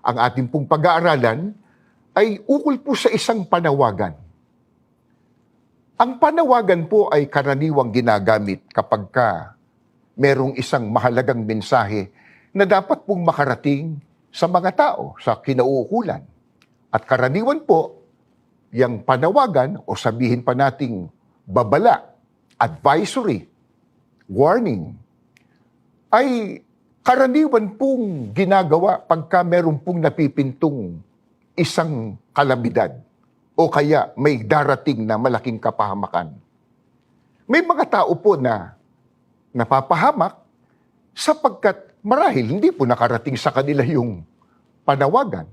Ang ating pong pag-aaralan ay ukol po sa isang panawagan. Ang panawagan po ay karaniwang ginagamit kapag merong isang mahalagang mensahe na dapat pong makarating sa mga tao, sa kinauukulan. At karaniwan po, yung panawagan o sabihin pa nating babala, advisory, warning, ay karaniwan pong ginagawa pagka meron pong napipintong isang kalamidad o kaya may darating na malaking kapahamakan. May mga tao po na napapahamak sapagkat marahil hindi po nakarating sa kanila yung panawagan.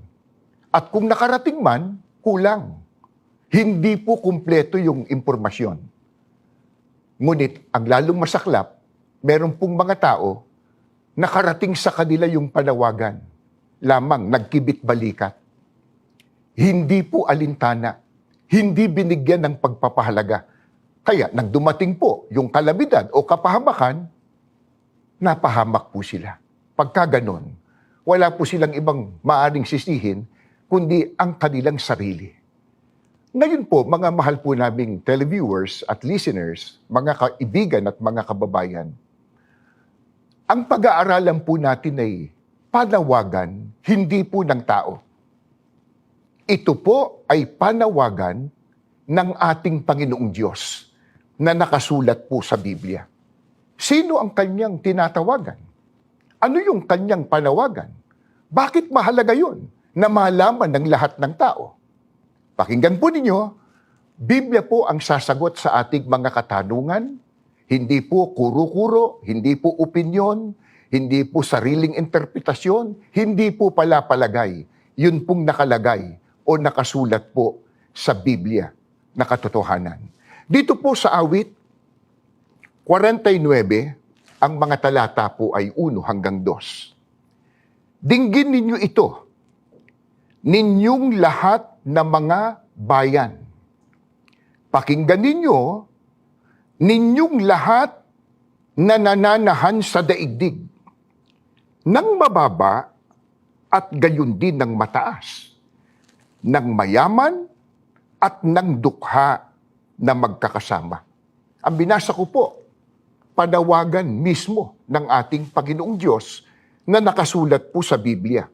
At kung nakarating man, kulang. Hindi po kumpleto yung impormasyon. Ngunit ang lalong masaklap, meron pong mga tao nakarating sa kanila yung panawagan, lamang nagkibit-balikat. Hindi po alintana, hindi binigyan ng pagpapahalaga. Kaya nang dumating po yung kalamidad o kapahamakan, napahamak po sila. Pagka ganon, wala po silang ibang maaring sisihin, kundi ang kanilang sarili. Ngayon po, mga mahal po naming televiewers at listeners, mga kaibigan at mga kababayan, ang pag-aaralan po natin ay panawagan, hindi po ng tao. Ito po ay panawagan ng ating Panginoong Diyos na nakasulat po sa Biblia. Sino ang kanyang tinatawagan? Ano yung kanyang panawagan? Bakit mahalaga yun na malaman ng lahat ng tao? Pakinggan po ninyo, Biblia po ang sasagot sa ating mga katanungan. Hindi po kuro-kuro, hindi po opinyon, hindi po sariling interpretasyon, hindi po palapalagay. Yun pong nakalagay o nakasulat po sa Biblia na katotohanan. Dito po sa awit 49, ang mga talata po ay 1 hanggang 2. Dinggin ninyo ito, ninyong lahat na mga bayan. Pakinggan ninyo, ninyong lahat na nananahan sa daigdig, ng mababa at gayon din ng mataas, ng mayaman at ng dukha na magkakasama. Ang binasa ko po, panawagan mismo ng ating Panginoong Diyos na nakasulat po sa Biblia.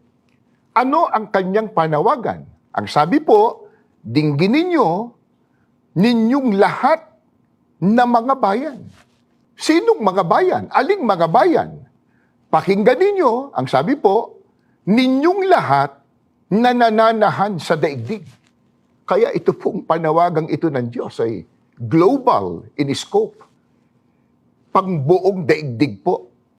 Ano ang kanyang panawagan? Ang sabi po, dinggin ninyo, ninyong lahat na mga bayan. Sinong mga bayan? Aling mga bayan? Pakinggan ninyo, ang sabi po, ninyong lahat na nananahan sa daigdig. Kaya ito pong panawagang ito ng Diyos ay global in scope. Pangbuong daigdig po.